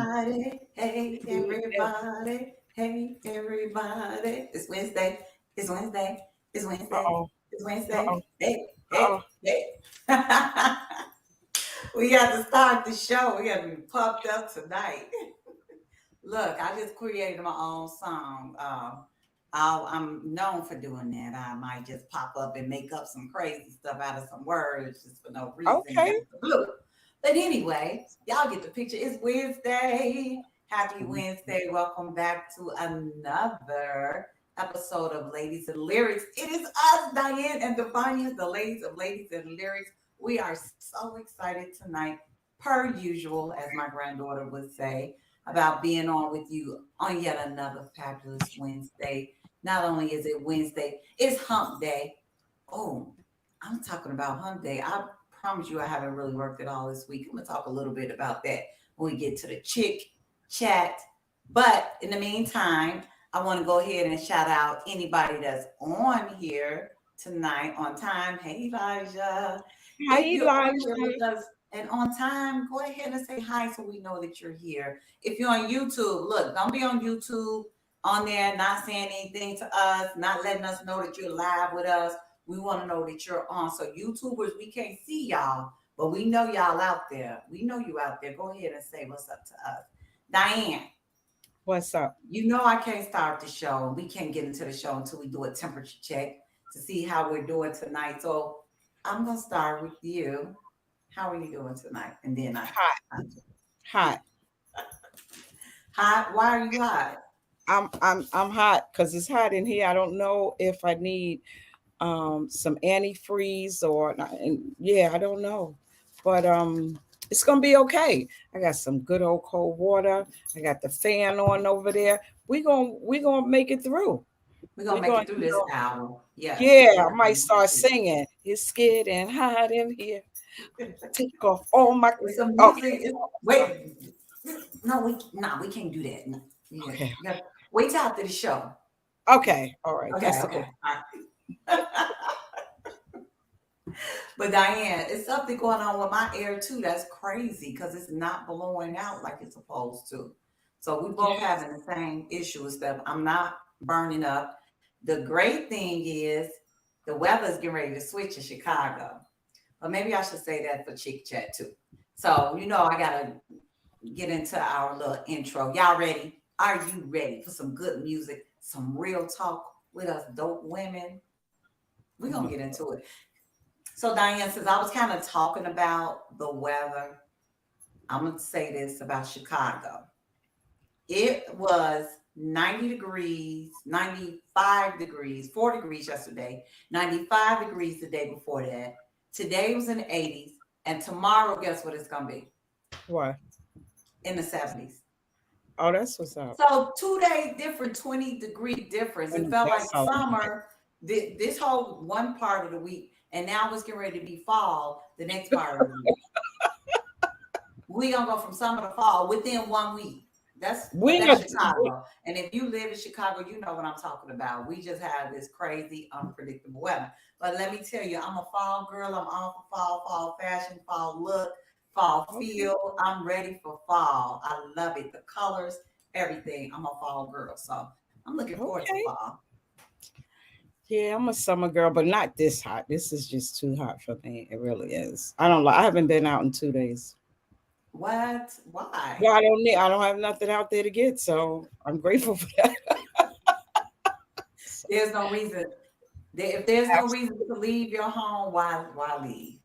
everybody. Hey, everybody. Hey, everybody. It's Wednesday. It's Wednesday. It's Wednesday. Uh-oh. It's Wednesday. Uh-oh. Hey, hey, Uh-oh. hey. We got to start the show. We got to be pumped up tonight. Look, I just created my own song. I'm known for doing that. I might just pop up and make up some crazy stuff out of some words just for no reason. Okay. Blue. But anyway, y'all get the picture. It's Wednesday. Happy Wednesday. Welcome back to another episode of Ladies and Lyrics. It is us, Diane and Devania, the ladies of Ladies and Lyrics. We are so excited tonight, per usual, as my granddaughter would say, about being on with you on yet another fabulous Wednesday. Not only is it Wednesday, it's hump day. Oh, I'm talking about hump day. I promise you I haven't really worked it all this week. I'm going to talk a little bit about that when we get to the chick chat. But in the meantime, I want to go ahead and shout out anybody that's on here tonight on time. Hey, Elijah. Hi, If you're on here Elijah. with us and on time, go ahead and say hi so we know that you're here. If you're on YouTube, look, don't be on YouTube on there not saying anything to us, not letting us know that you're live with us. We want to know that you're on. So YouTubers, we can't see y'all, but we know y'all out there. We know you out there. Go ahead and say what's up to us. Diane, What's up? you know I can't start the show. We can't get into the show until we do a temperature check to see how we're doing tonight. So I'm gonna start with you. How are you doing tonight? And then Hot. I Hot. hot. Why are you hot? I'm hot because it's hot in here. I don't know if I need some antifreeze or not. And yeah, I don't know. But it's gonna be okay. I got some good old cold water. I got the fan on over there. We gonna make it through. We're gonna We're make going it through this hour. Yes, yeah, we I are might gonna make start it through. singing. It's getting hot in here. Take off all my It's some okay. music. Wait, no, we can't do that. No. Yeah, Okay. you gotta wait till after the show. Okay. All right. Okay, That's okay. okay. All right. But Diane, it's something going on with my air too. That's crazy because it's not blowing out like it's supposed to. So we both Yes. having the same issue and stuff. I'm not burning up. The great thing is the weather's getting ready to switch in Chicago. Or maybe I should say that for Chick Chat too. So I gotta get into our little intro. Y'all ready? Are you ready for some good music, some real talk with us dope women? We're gonna get into it. So, Diane, since I was kind of talking about the weather, I'm going to say this about Chicago. It was 90 degrees, 95 degrees, 4 degrees yesterday, 95 degrees the day before that. Today was in the 80s. And tomorrow, guess what it's going to be? What? In the 70s. Oh, that's what's up. So 2 days different, 20-degree difference. It Oh, felt that's like all right. summer this whole one part of the week. And now it's getting ready to be fall the next part of the week. We gonna go from summer to fall within 1 week. But We that's got Chicago. And if you live in Chicago, you know what I'm talking about. We just have this crazy, unpredictable weather. But let me tell you, I'm a fall girl. I'm all for fall fashion, fall look, fall okay. feel. I'm ready for fall. I love it. The colors, everything. I'm a fall girl. So I'm looking forward to Okay. fall. Yeah, I'm a summer girl, but not this hot. This is just too hot for me. It really is. I don't like. I haven't been out in 2 days. What? Why? Well, I don't need. I don't have nothing out there to get, so I'm grateful for that. So, There's no reason. If there's no abs- reason to leave your home, why leave? Right.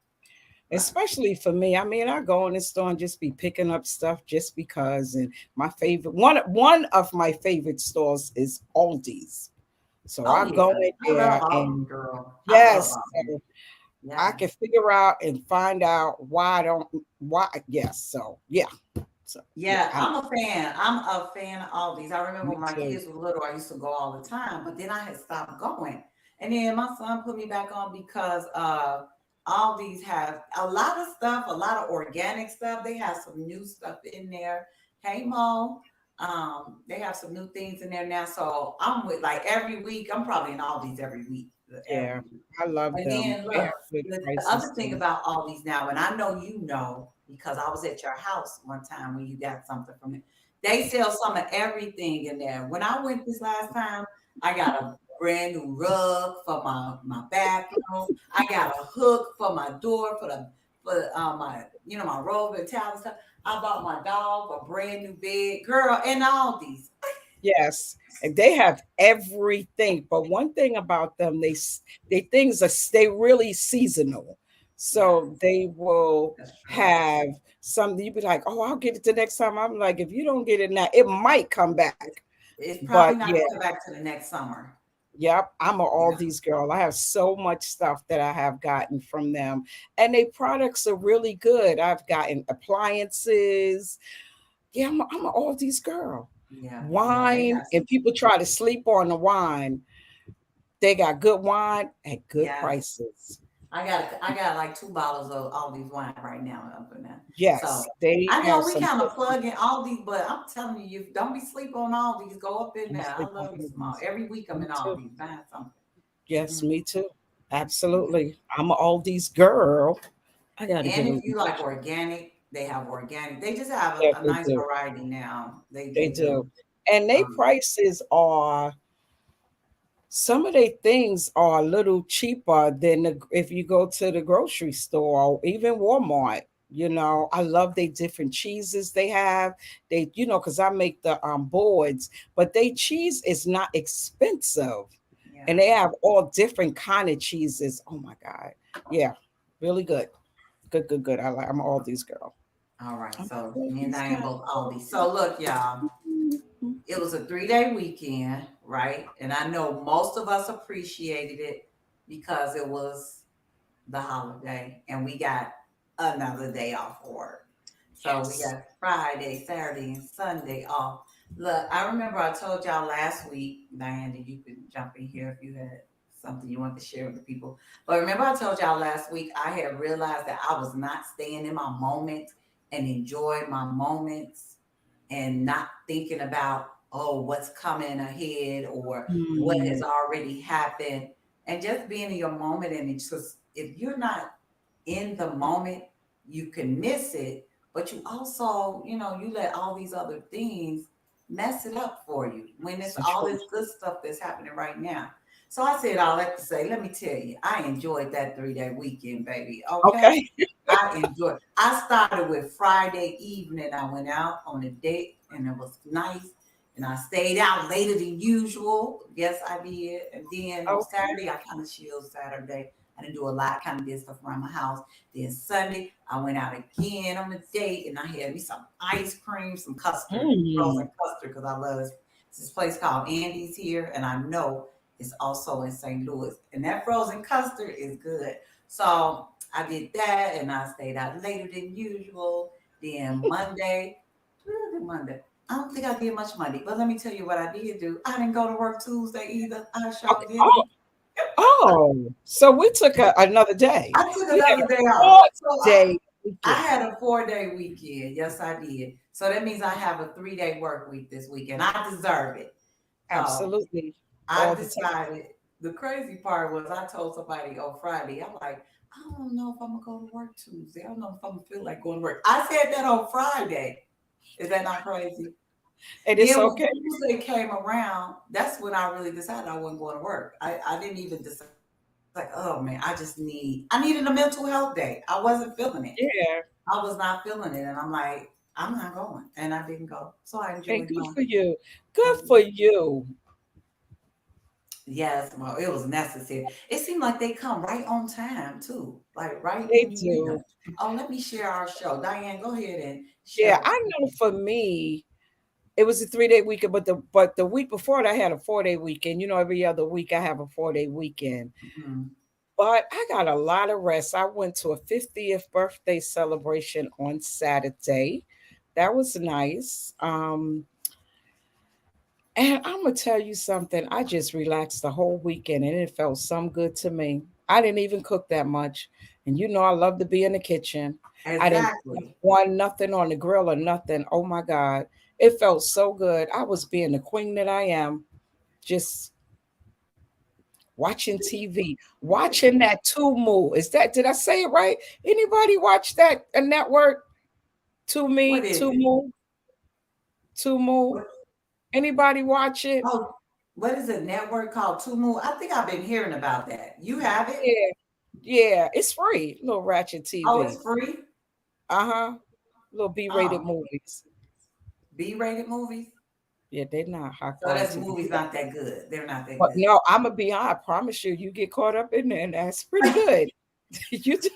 especially for me. I mean, I go in the store and just be picking up stuff just because. And my favorite one of my favorite stores is Aldi's. So Oh I go yeah, in I love there Aldi, and girl. I love yes, Aldi. I Yeah, can figure out and find out why I don't why yes. So yeah. So yeah, yeah. I'm a fan. I'm a fan of Aldi's. I remember me when my too. kids were little, I used to go all the time, but then I had stopped going. And then my son put me back on because Aldi's have a lot of stuff, a lot of organic stuff. They have some new stuff in there. Hey Mo. They have some new things in there now. So I'm with like every week. I'm probably in Aldi's every week. Every Yeah. week. I love And them. then They look, have good the prices other thing too. about all these now, and I know, because I was at your house one time when you got something from it. They sell some of everything in there. When I went this last time, I got a brand new rug for my bathroom. I got a hook for my door for my my robe and towel and stuff. I bought my dog a brand new bed, girl, and all these. Yes, and they have everything. But one thing about them, they things are they really seasonal. Yeah, So they will that's true. have something you be like, oh, I'll get it the next time. I'm like, if you don't get it now, it might come back. It's But probably not yeah, coming back to the next summer. yep, I'm a Yeah. Aldi's girl. I have so much stuff that I have gotten from them, and their products are really good. I've gotten appliances. Yeah, I'm an Aldi's girl. Yeah, yeah, they Wine, got and people try to sleep on the wine. They got good wine at good yes. prices. I got like 2 bottles of all these wine right now up in there. So Yes, they I have know we some kind good of plug in all these, but I'm telling you, you don't be sleep on all these. Go up in wine. there. I Sleep on love me some all. Aldi's. Every week I'm Me in all too. these buying something. Yes, Mhm. me too. Yeah. Absolutely. I'm an Aldi's girl. I got to And give if them you like organic, they have organic. They just have Yeah, a they nice do. variety now. They They do. do. And they Um, prices are some of their things are a little cheaper than if you go to the grocery store or even Walmart. I love they different cheeses they have. They, because I make the boards, but they cheese is not expensive, and yeah. they have all different kind of cheeses. Oh my god, yeah, really good, good, good, good. I'm all these girl. All right. I'm So all me and these Diane girl. both Aldi. So look, y'all. It was a 3-day weekend, right? And I know most of us appreciated it because it was the holiday and we got another day off work. So we Yes. got Friday, Saturday, and Sunday off. Look, I remember I told y'all last week, Diana, you could jump in here if you had something you want to share with the people. But remember, I told y'all last week I had realized that I was not staying in my moment and enjoying my moments and not thinking about, oh, what's coming ahead or what has Mm, already happened, and just being in your moment. And it's just, if you're not in the moment, you can miss it, but you also, you let all these other things mess it up for you when it's so all true. this good stuff that's happening right now. So I said all that to say, let me tell you, I enjoyed that 3-day weekend, baby. Okay. Okay. I enjoyed. I started with Friday evening. I went out on a date and it was nice. And I stayed out later than usual. Yes, I did. And then on Okay. Saturday, I kind of chilled Saturday. I didn't do a lot, kind of did stuff around my house. Then Sunday, I went out again on a date and I had me some ice cream, some custard, Mm. frozen custard, because I love this place called Andy's here. And I know it's also in St. Louis. And that frozen custard is good. So I did that and I stayed out later than usual. Then Monday, what did I do Monday? I don't think I did much Monday, but let me tell you what I did do. I didn't go to work Tuesday either. I sure Okay. Oh, didn't. so we took another day. I took We had another a day off. four So day I weekend. had a 4-day weekend. Yes, I did. So that means I have a 3-day work week this weekend. I deserve it. So Absolutely. I All the time. decided the crazy part was I told somebody on Friday, I'm like, I don't know if I'm gonna go to work Tuesday. I don't know if I'm gonna feel like going to work. I said that on Friday. Is that not crazy? And it's Then when okay. Tuesday came around, that's when I really decided I wasn't going to work. I didn't even decide like, oh man, I needed a mental health day. I wasn't feeling it. Yeah. I was not feeling it. And I'm like, I'm not going. And I didn't go. So I And enjoyed good my for you. Good I for you. Yes, well, it was necessary. It seemed like they come right on time too, like right They when you need them. do. Oh, let me share our show. Diane, go ahead and share Yeah, with I them. know for me, it was a 3 day weekend, but the week before it, I had a 4 day weekend. Every other week I have a 4 day weekend. Mhm. But I got a lot of rest. I went to a 50th birthday celebration on Saturday. That was nice. And I'm gonna tell you something. I just relaxed the whole weekend, and it felt some good to me. I didn't even cook that much, and I love to be in the kitchen. I didn't Exactly. want nothing on the grill or nothing. Oh my God, it felt so good. I was being the queen that I am, just watching TV, watching that Tumu. Did I say it right? Anybody watch that a network? What is it? Tumu. What, Anybody watch it? oh, what is a network called Tumu? I think I've been hearing about that. You have it? Yeah, yeah, it's free. Little Ratchet Oh, TV. it's free. Uh-huh. Little B-rated Oh, movies. B-rated movies. Yeah, they're not high So that's quality. movies not that good. They're not that But good. no, I'm gonna be honest. I promise you, you get caught up in there, and that's pretty good. You do.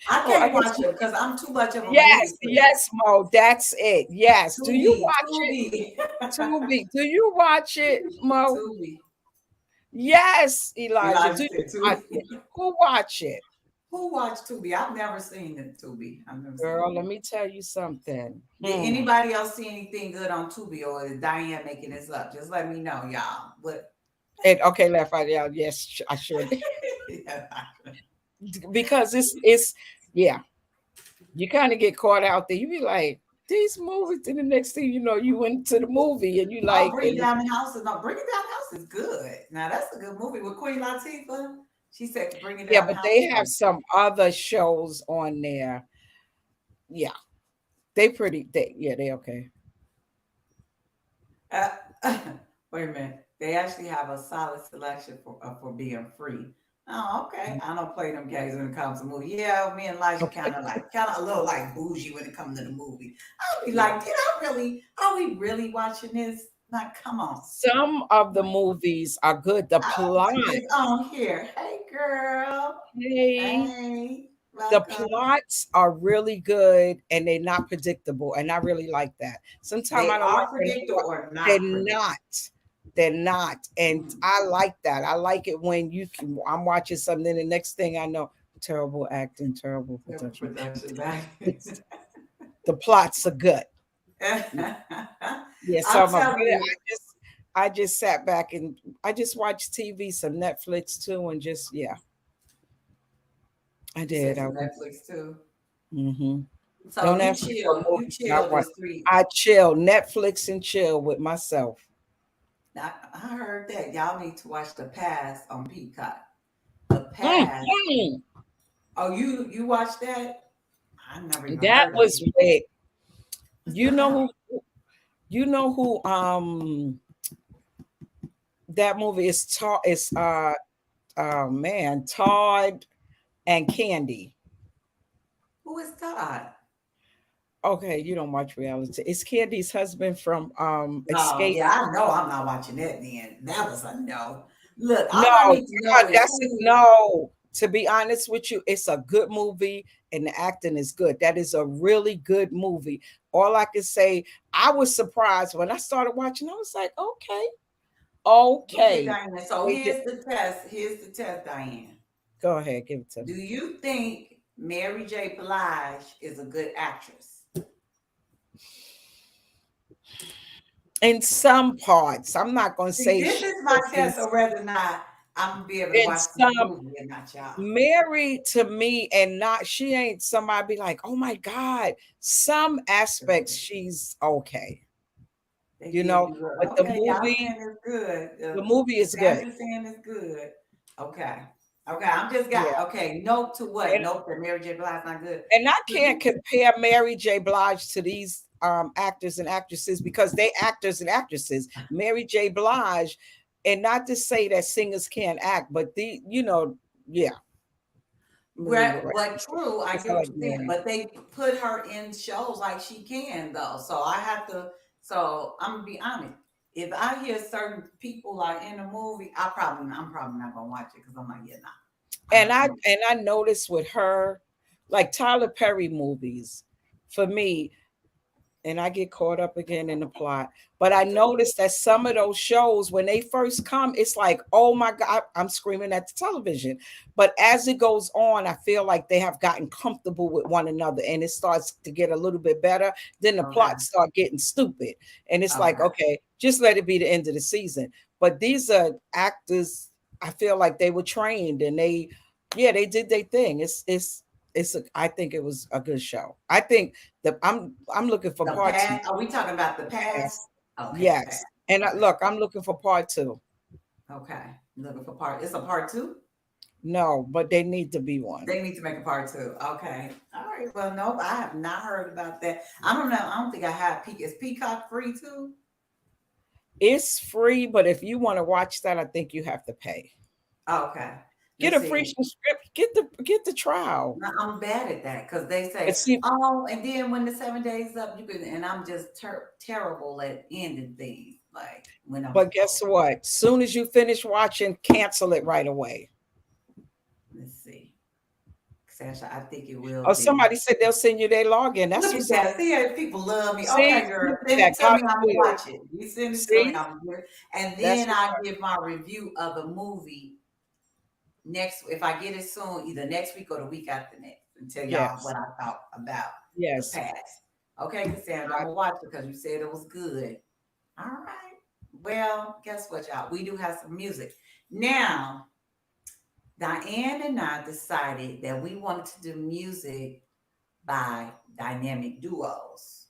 I Oh, I can't guess. watch it because I'm too much of a movie Yes, freak. yes, Mo. That's it. Yes. Do you Tubi, watch it? Tubi, Tubi. Do you watch it, Mo? Tubi. Yes, Elijah. Do Elijah you said watch Tubi. it? Who watch it? Who watched Tubi? I've never seen it. Tubi. I've never seen Girl, it. let me tell you something. Did anybody else see anything good on Tubi, or is Diane making this up? Just let me know, y'all. What? And okay, left out. Yeah, yes, I sure did. Because it's yeah, you kind of get caught out there. You be like, these movies, and the next thing you know, you went to the movie and you Oh, like, Bring It and Down the House is not Bring It Down the House is good. Now that's a good movie with Queen Latifah. She said Bring It yeah, Down the but House. they have some other shows on there. Yeah, they okay. Uh, wait a minute. They actually have a solid selection for being free. Oh, okay. I don't play them games when it comes to movie. Yeah, me and Elijah kind of a little like bougie when it comes to the movie. I'll be like, are we really watching this? Like, come on. Some of the movies are good. The I'll plot, put this on here. Hey girl. hey, Hey. the Welcome. plots are really good and they're not predictable, and I really like that. Sometimes They I don't like are when predictable or they're not predictable. not. They're not, and Mm. I like that. I like it when you can. I'm watching something, the next thing I know, terrible acting, terrible Terrible production. production back. The plots are good. Yeah, so I'll I'm a, tell you. I just sat back and I just watched TV, some Netflix too, and just yeah, I You said did. some Netflix too. Mm-hmm. So Don't ask me for you movies. chill this 3. I chill, Netflix and chill with myself. I heard that y'all need to watch The Past on Peacock. The Past. Mhm. Oh, you watched that? I never even That heard of was it. big. What's You the know hell? who? You know who? That movie is Todd. It's oh man, Todd and Candy. Who is Todd? Okay, you don't watch reality. It's Candy's husband from No, Escape. yeah, I know I'm not watching that then. That was a no. Look, No, all I need to know is that's it. who. No. To be honest with you, it's a good movie and the acting is good. That is a really good movie. All I can say, I was surprised when I started watching. I was like, okay, Okay, okay. Diane. So They did- here's the test. Here's the test, Diane. Go ahead, give it to Do me. you think Mary J. Blige is a good actress? In some parts, I'm not going to See, say this she is my is test of whether or not I'm gonna be able to in watch this some. movie and not y'all. Mary to me, and not she ain't somebody be like, oh my God. Some aspects she's okay, They you give know, you good. but Okay, y'all saying it's good. the movie is good. Sandra saying it's good. Okay. Okay, I'm just Yeah. got okay. Note to what? And Note that Mary J. Blige's not good. I Do can't you compare Mary J. Blige to these actors and actresses because they actors and actresses. Mary J. Blige, and not to say that singers can't act, but yeah. I'm gonna leave it right. Well, true, I That's get how I what like you're saying, Mary. but they put her in shows like she can though. So I have to. So I'm gonna be honest. If I hear certain people are in a movie, I'm probably not gonna watch it because I'm like, yeah, nah. And I noticed with her, like Tyler Perry movies, for me, and I get caught up again in the plot. But I noticed that some of those shows, when they first come, it's like, oh my God, I'm screaming at the television. But as it goes on, I feel like they have gotten comfortable with one another and it starts to get a little bit better. Then the Okay, plots start getting stupid. And it's like, okay. okay, just let it be the end of the season. But these are actors, I feel like they were trained and they did their thing. I think it was a good show. I think I'm looking for The part two. past? Are we talking about the past? Yes, Okay, the past. yes. And Okay, look, I'm looking for part two. okay. Looking for part. It's a part two. No, but they need to be one. They need to make a part two. Okay. All right. Well, nope. I have not heard about that. I don't know. I don't think I have Peacock. Is Peacock free too? It's free, but if you want to watch that, I think you have to pay. Oh, okay. Get Let's a free see. subscription. Get the trial. No, I'm bad at that because they And say, see, oh, and then when the 7 days up, you can, and I'm just terrible at ending things like when I'm but guess supposed. what? Soon as you finish watching, cancel it right away. Let's see. Sasha, I think it will Or be. somebody said they'll send you their login. That's Look at what's up. that. See how people love me. See, Okay, girl. look at Send it that. to me. God's I'm gonna good. watch it. You send it to me. See, I'm gonna do it. And that's then what's I'll up. give my review of the movie next. If I get it soon, either next week or the week after next, and tell y'all Yes, what I thought about the yes. past. Okay, Cassandra, I'm God, gonna watch it because you said it was good. All right. Well, guess what, y'all? We do have some music. Now, Diane and I decided that we wanted to do music by dynamic duos.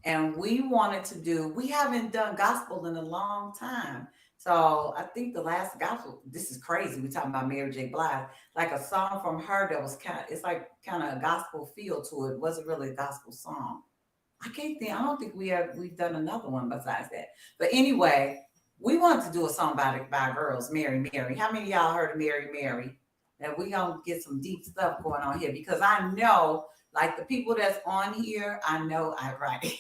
And we wanted to do, we haven't done gospel in a long time. So I think the last gospel, this is crazy. We're talking about Mary J. Blige, like a song from her that was kind of, it's like kind of a gospel feel to it. It wasn't really a gospel song. I can't think. I don't think we've done another one besides that. But anyway, we wanted to do a song by girls, Mary Mary. How many of y'all heard of Mary Mary? And we gonna get some deep stuff going on here because I know, like the people that's on here, I know I right.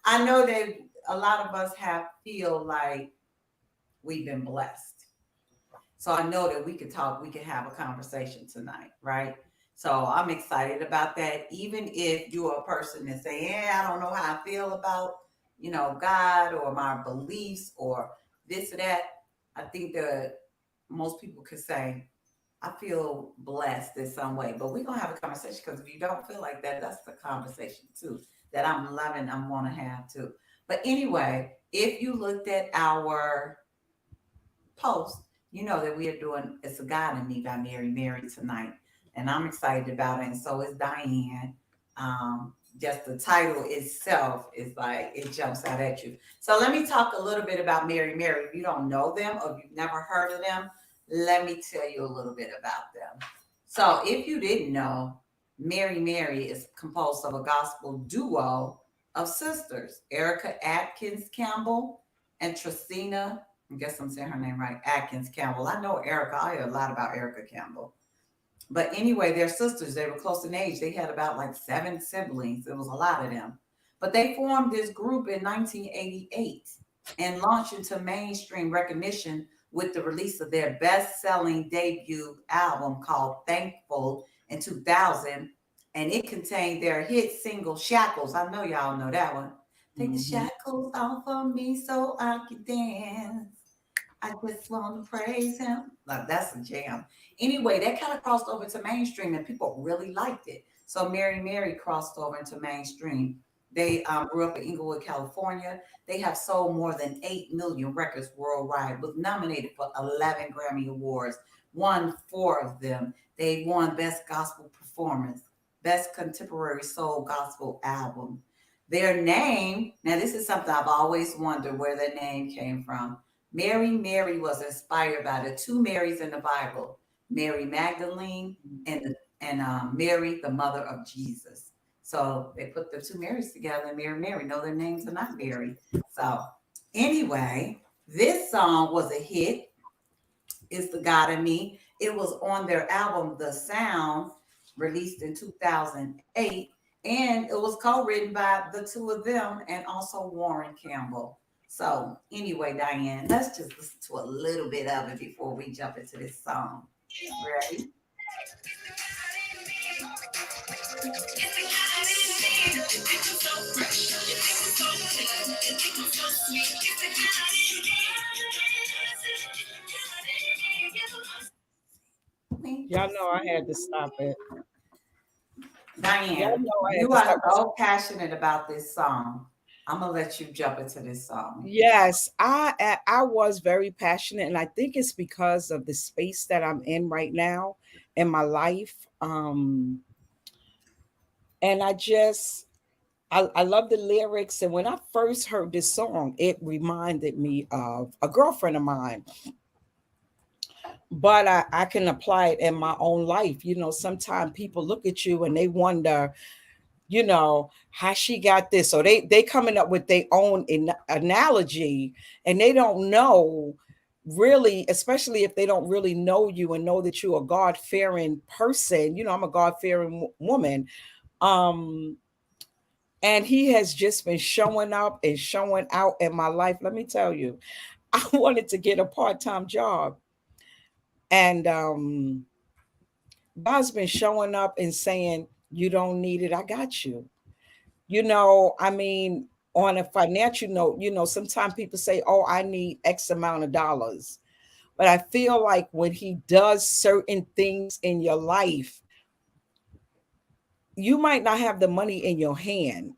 I know that a lot of us have feel like we've been blessed. So I know that we could talk, we could have a conversation tonight, right? So I'm excited about that. Even if you're a person that say, "Yeah, I don't know how I feel about, God or my beliefs or this or that," I think that most people could say, "I feel blessed in some way." But we're gonna have a conversation because if you don't feel like that, that's the conversation too that I'm loving. I'm gonna have too. But anyway, if you looked at our post, you know that we are doing It's a God in Me by Mary Mary tonight. And I'm excited about it. And so is Diane. Just the title itself is like it jumps out at you. So let me talk a little bit about Mary Mary. If you don't know them or if you've never heard of them, let me tell you a little bit about them. So if you didn't know, Mary Mary is composed of a gospel duo of sisters, Erica Atkins Campbell and Tristina, I guess I'm saying her name right, Atkins Campbell. I know Erica. I hear a lot about Erica Campbell. But anyway, they're sisters. They were close in age. They had about like 7 siblings. It was a lot of them. But they formed this group in 1988 and launched into mainstream recognition with the release of their best selling debut album called Thankful in 2000. And it contained their hit single Shackles. I know y'all know that one. Take the mhm. shackles off of me so I can dance. I just want to praise him. Like that's a jam. Anyway, that kind of crossed over to mainstream and people really liked it. So Mary Mary crossed over into mainstream. They grew up in Inglewood, California. They have sold more than 8 million records worldwide, was nominated for 11 Grammy Awards, won 4 of them. They won Best Gospel Performance, Best Contemporary Soul Gospel Album. Their name, now this is something I've always wondered where their name came from. Mary Mary was inspired by the two Marys in the Bible, Mary Magdalene and Mary, the mother of Jesus. So they put the two Marys together and Mary Mary. No, their names are not Mary. So anyway, this song was a hit. It's the God in Me. It was on their album The Sound, released in 2008, and it was co-written by the two of them and also Warren Campbell. So anyway, Diane, let's just listen to a little bit of it before we jump into this song. Ready? Y'all know I had to stop it. Y'all Diane, know I had you to are stop. so passionate about this song. I'm gonna let you jump into this song. Yes, I was very passionate, and I think it's because of the space that I'm in right now in my life. And I love the lyrics. And when I first heard this song, it reminded me of a girlfriend of mine but I can apply it in my own life. You know, sometimes people look at you and they wonder, you know, how she got this. So they coming up with their own analogy, and they don't know really, especially if they don't really know you and know that you're a God-fearing person. You know, I'm a God-fearing woman. Um, and he has just been showing up and showing out in my life. Let me tell you, I wanted to get a part-time job. And God's been showing up and saying, you don't need it, I got you. You know, I mean, on a financial note, you know, sometimes people say, oh, I need X amount of dollars. But I feel like when he does certain things in your life, you might not have the money in your hand,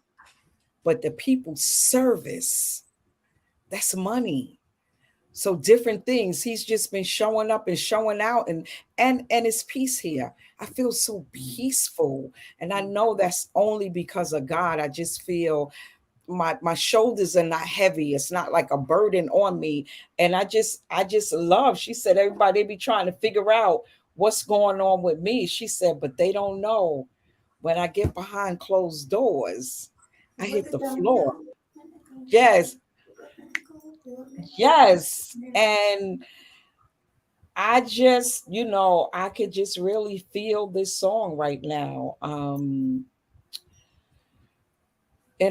but the people's service, that's money. So different things. He's just been showing up and showing out, and it's peace here. I feel so peaceful. And I know that's only because of God. I just feel my shoulders are not heavy. It's not like a burden on me. And I just love. She said everybody, they be trying to figure out what's going on with me. She said, but they don't know. When I get behind closed doors, I What hit did the that floor. do? Yes, yes. And I just, you know, I could just really feel this song right now. And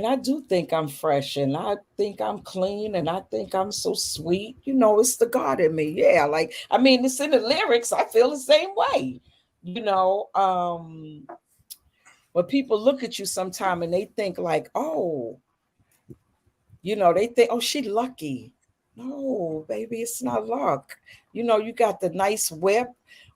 I do think I'm fresh, and I think I'm clean, and I think I'm so sweet. You know, it's the God in me. Yeah. Like, I mean, it's in the lyrics. I feel the same way, you know. But people look at you sometime and they think like, oh, you know, they think, oh, she lucky. No, baby, it's not luck. You know, you got the nice whip,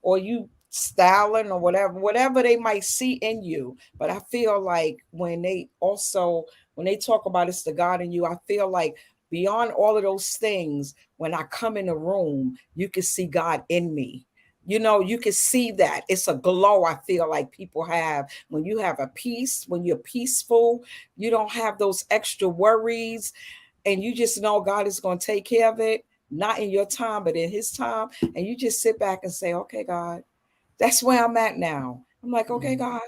or you styling, or whatever they might see in you. But I feel like when they talk about it's the God in you, I feel like beyond all of those things, when I come in a room, you can see God in me. You know, you can see that it's a glow. I feel like people have when you have a peace, when you're peaceful, you don't have those extra worries, and you just know God is going to take care of it, not in your time, but in his time. And you just sit back and say, okay, God, that's where I'm at now. I'm like, okay, God,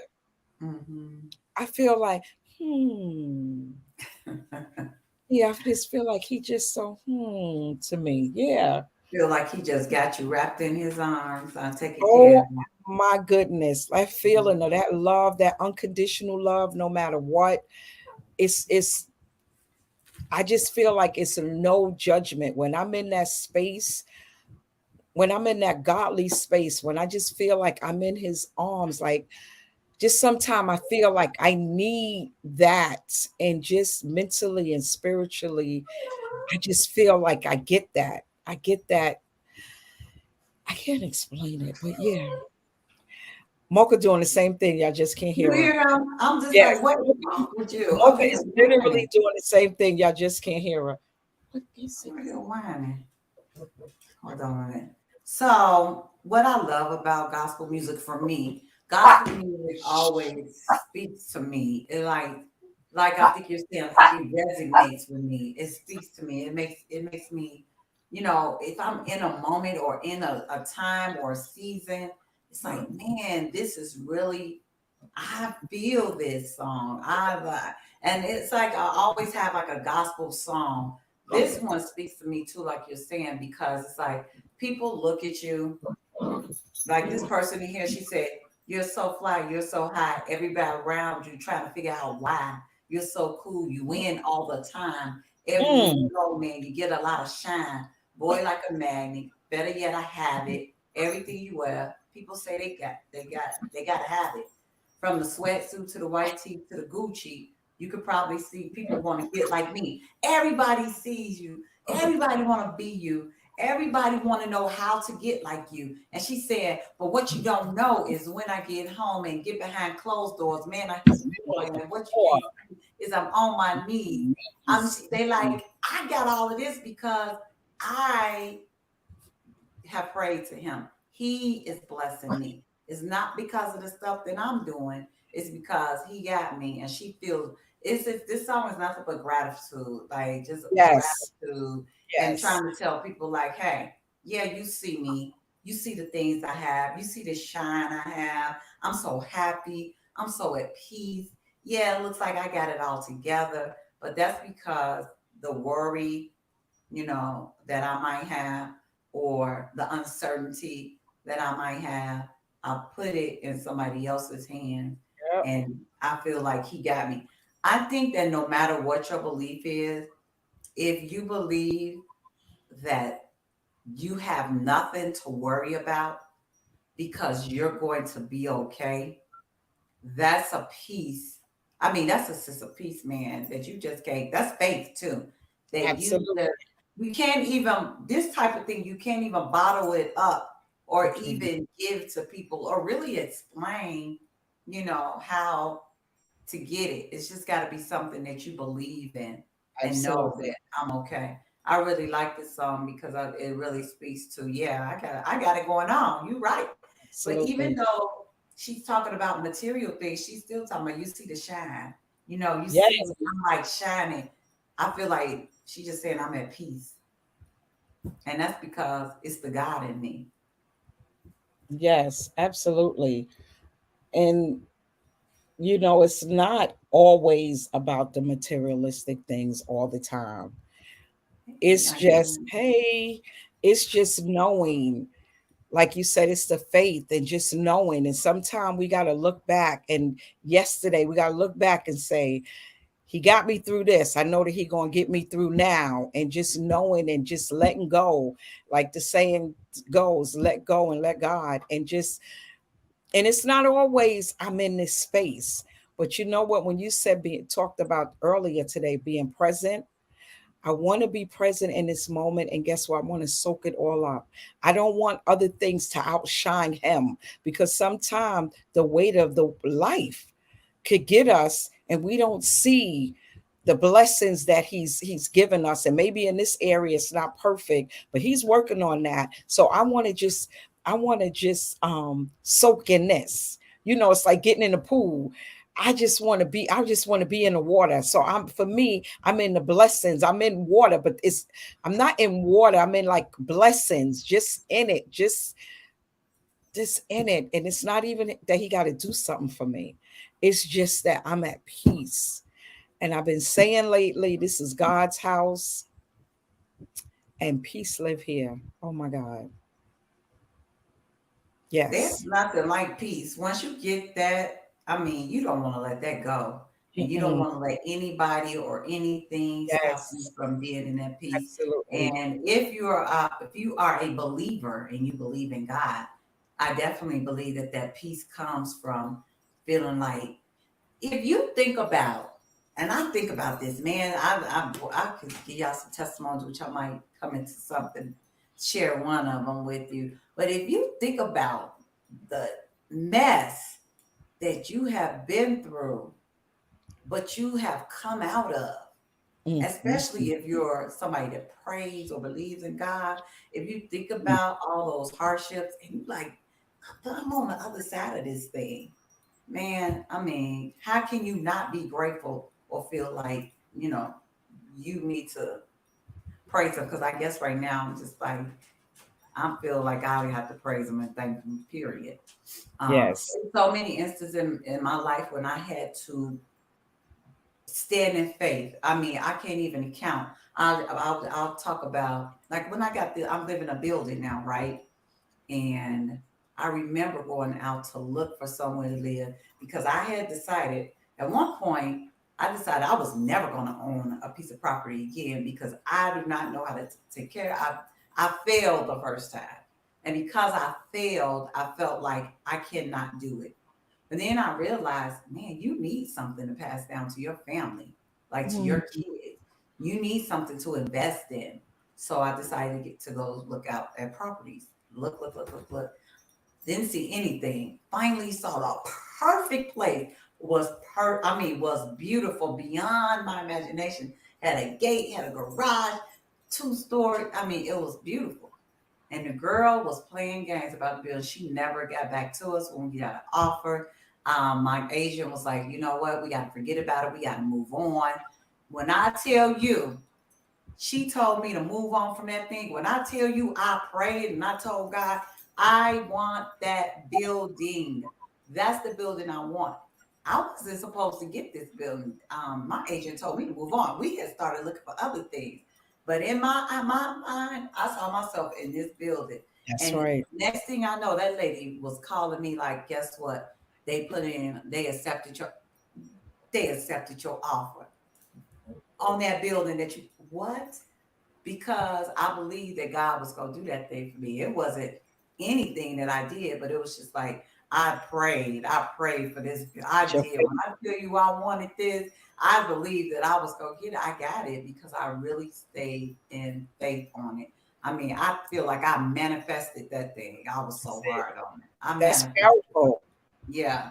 Mm-hmm. I feel like, hmm. Yeah, I just feel like he just so, to me. Yeah. Feel like he just got you wrapped in his arms. I'm taking care Oh of you. my goodness. That feeling of that love, that unconditional love, no matter what. It's I just feel like it's a no judgment when I'm in that space, when I'm in that godly space, when I just feel like I'm in his arms. Like, just sometimes I feel like I need that, and just mentally and spiritually, I just feel like I get that. I get that. I can't explain it, but yeah. Mocha doing the same thing. Y'all just can't You hear her. hear him? I'm just Yes. like, what is wrong with you? Mocha Over here is literally whining. doing the same thing. Y'all just can't hear her. What is it? Over here whining. Hold on a minute. So, what I love about gospel music for me, gospel music always speaks to me. Like I think you're saying, I think it resonates with me. It speaks to me. It makes me, if I'm in a moment or in a time or a season, it's like, man, this is really, I feel this song. And it's like I always have like a gospel song. This one speaks to me too, like you're saying, because it's like people look at you like this person in here. She said, "You're so fly, you're so high. Everybody around you trying to figure out why you're so cool. You win all the time. Everywhere you Mm, go, man, you get a lot of shine. Boy, like a magnet. Better yet, I have it. Everything you wear, people say they got to have it. From the sweatsuit to the white tee to the Gucci, you could probably see people want to get like me. Everybody sees you. Everybody want to be you. Everybody want to know how to get like you." And she said, "But what you don't know is when I get home and get behind closed doors, man, I hit the floor. And what you can't see is I'm on my knees. They like, I got all of this because I have prayed to him. He is blessing me. It's not because of the stuff that I'm doing. It's because he got me." And she feels this song is nothing but gratitude, like just yes, gratitude, and yes, trying to tell people like, hey, yeah, you see me. You see the things I have. You see the shine I have. I'm so happy. I'm so at peace. Yeah, it looks like I got it all together, but that's because the worry, that I might have, or the uncertainty that I might have, I put it in somebody else's hands, Yep. and I feel like he got me. I think that no matter what your belief is, if you believe that you have nothing to worry about because you're going to be okay, that's a peace. I mean, that's a sense of peace, man, that you just can't. That's faith too. Absolutely. We can't even, this type of thing, you can't even bottle it up or Mhm. even give to people or really explain, how to get it. It's just got to be something that you believe in and know Absolutely. that I'm okay. I really like this song because it really speaks to, yeah, I got it going on. You're right. But even Absolutely. though she's talking about material things, she's still talking about, you see the shine. You see Yes. when I'm like shining. I feel like she's just saying I'm at peace. And that's because it's the God in me. Yes, absolutely. And it's not always about the materialistic things all the time. It's I just, can. hey, it's just knowing, like you said, it's the faith and just knowing. And sometimes we got to look back. And yesterday, we got to look back and say, he got me through this. I know that he going to get me through now. And just knowing and just letting go, like the saying goes, let go and let God. And it's not always I'm in this space. But you know what? When you said being talked about earlier today, being present, I want to be present in this moment. And guess what? I want to soak it all up. I don't want other things to outshine him, because sometimes the weight of the life could get us and we don't see the blessings that he's given us. And maybe in this area it's not perfect, but he's working on that. So I want to just soak in this. It's like getting in the pool. I just want to be in the water. So I'm in the blessings. I'm in water, but I'm not in water. I'm in like blessings, just in it, just in it. And it's not even that he got to do something for me. It's just that I'm at peace. And I've been saying lately, this is God's house and peace live here. Oh my God. There's Yes. nothing like peace. Once you get that, I mean, you don't want to let that go. And you don't Mm-mm. want to let anybody or anything stop you Yes. from being in that peace. Absolutely. And if you are a believer and you believe in God, I definitely believe that that peace comes from feeling like, if you think about, and I think about this, man, I could give y'all some testimonies, which I might come into something, share one of them with you. But if you think about the mess that you have been through, but you have come out of, Mm-mm. especially if you're somebody that prays or believes in God, if you think about all those hardships and you like, I'm on the other side of this thing, man, I mean, how can you not be grateful or feel like, you need to praise him? Because I guess right now I'm just like, I feel like I have to praise him and thank him, period. Yes. So many instances in my life when I had to stand in faith. I mean, I can't even count. I'll talk about, like, when I'm living in a building now, right? And I remember going out to look for somewhere to live because I had decided at one point, I decided I was never going to own a piece of property again because I do not know how to take care. I failed the first time. And because I failed, I felt like I cannot do it. But then I realized, man, you need something to pass down to your family, like to your Mhm. kids. You need something to invest in. So I decided to go look out at properties. Look. Didn't see anything. Finally saw the perfect place. Was beautiful beyond my imagination. Had a gate, had a garage, 2 story. I mean, it was beautiful. And the girl was playing games about the bill. She never got back to us when we got an offer. My agent was like, you know what? We got to forget about it. We got to move on. When I tell you, she told me to move on from that thing. When I tell you, I prayed and I told God, I want that building. That's the building I want. I wasn't supposed to get this building. My agent told me to move on. We had started looking for other things, but in my mind, I saw myself in this building. That's And right. next thing I know, that lady was calling me like, "Guess what? They accepted your offer on that building that you what?" Because I believed that God was going to do that thing for me. It wasn't anything that I did, but it was just like I prayed. I prayed for this. I Your did. faith. When I tell you I wanted this, I believed that I was going to get it. I got it because I really stayed in faith on it. I mean, I feel like I manifested that thing. I was so That's it. hard on it. I That's manifested. powerful. Yeah,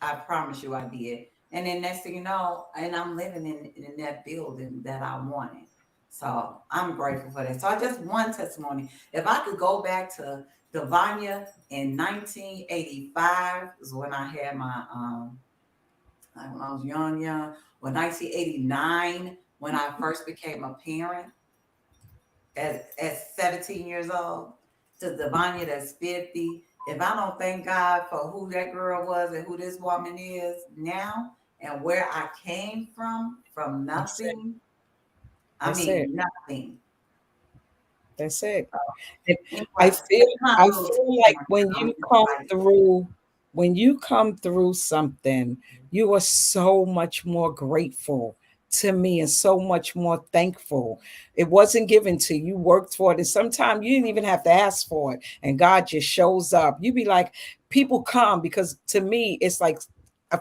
I promise you I did. And then next thing you know, and I'm living in that building that I wanted. So I'm grateful for that. So I just one testimony. If I could go back to Devanya in 1985 is when I had my like when I was young, or 1989 when I first became a parent at 17 years old to Devanya that's 50. If I don't thank God for who that girl was and who this woman is now and where I came from That's it. nothing, I That's it. mean nothing. That's it. And I Anyway, feel that's my I little feel like testimony. I'm excited. when you come through something, you are so much more grateful to me and so much more thankful. It wasn't given to you, you worked for it. And sometimes you didn't even have to ask for it. And God just shows up. You be like, people come because to me, it's like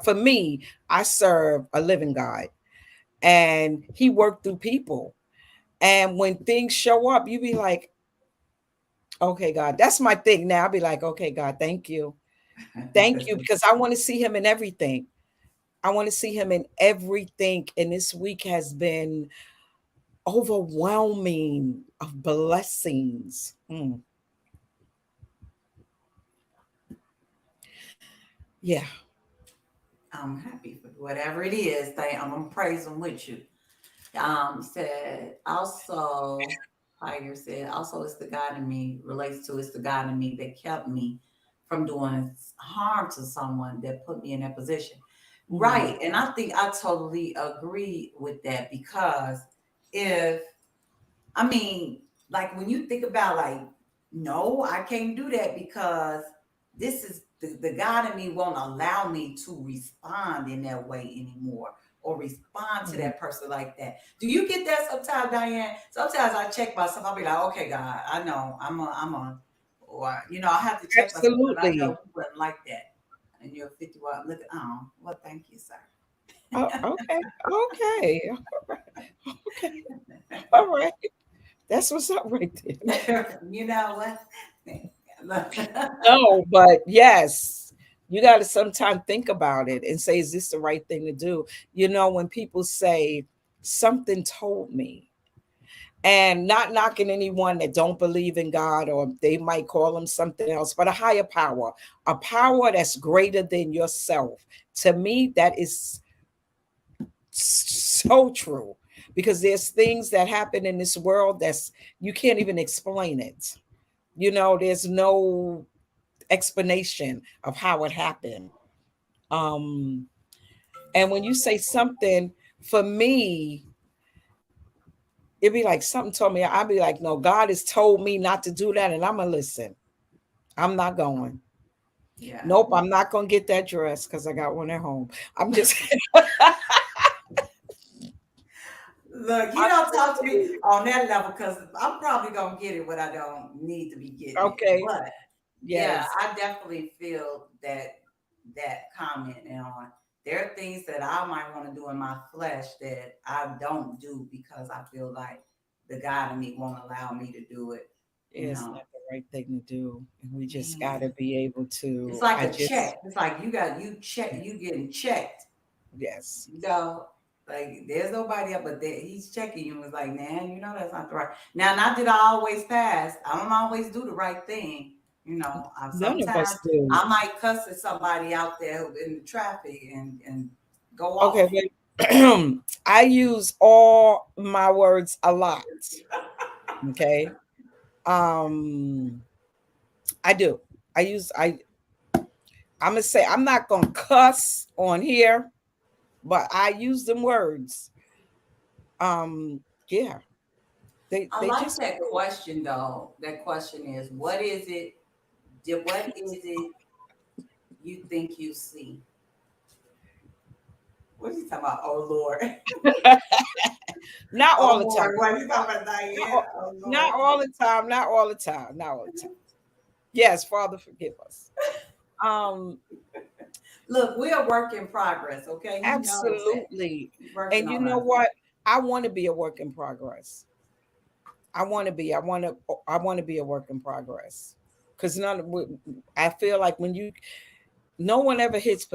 for me, I serve a living God and he worked through people. And when things show up, you be like, okay, God, that's my thing now. I'll be like, okay, God, thank you. Thank you. Because I want to see him in everything. I want to see him in everything. And this week has been overwhelming of blessings. Yeah. I'm happy for whatever it is. I'm gonna praise him with you. Said also, Tiger said also it's the God in me relates to it's the God in me that kept me from doing harm to someone that put me in that position. Mm. Right. And I think I totally agree with that because if I mean, like when you think about like, no, I can't do that because this is the God in me won't allow me to respond in that way anymore or respond to Mm. that person like that. Do you get that sometimes, Diane? Sometimes I check myself. I'll be like, okay, God, I know or I have to check myself because I know Absolutely. you wouldn't like that. And you're 51. Look, oh, well, thank you, sir. Oh, okay. Okay. Okay. All right. That's what's up right there. You know what? Look. No, but yes, you got to sometimes think about it and say, is this the right thing to do? When people say something told me, and not knocking anyone that don't believe in God, or they might call him something else, but a power that's greater than yourself. To me, that is so true because there's things that happen in this world that's you can't even explain it. There's no explanation of how it happened. Um, and when you say something, for me, it'd be like something told me, I'd be like, no, God has told me not to do that, and I'm gonna listen. I'm not going. Yeah. Nope, I'm not gonna get that dress because I got one at home. I'm just Look, you I'm don't just talk to me on that level because I'm probably gonna get it when I don't need to be getting it. okay. But yeah, Yes. I definitely feel that comment on there are things that I might want to do in my flesh that I don't do because I feel like the God in me won't allow me to do it. You It's know, not the right thing to do. And we just man, gotta be able it's to like I a just check. It's like you check, you getting checked. yes. No, like there's nobody up, but he's checking you and was like, man, that's not the right. Now, not that I always pass. I don't always do the right thing. None of us Sometimes do. I might cuss at somebody out there in the traffic and go Okay, off. wait. I use all my words a lot. Okay. Um I do. I'm gonna say I'm not gonna cuss on here, but I use them words. Yeah, I they like just that question though. That question is, what is it? What is it you think you see? What are you talking about? Oh Lord. not all Oh the time. Lord. What are you talking about, Not Diane? all, Oh not Lord. all the time. Not all the time. Not all the time. Yes, Father, forgive us. Um, Look, we're a work in progress, okay? He knows that. Absolutely. He's working And you on know us. what? I want to be a work in progress. I want to be. I want to be a work in progress. Because I feel like no one ever hits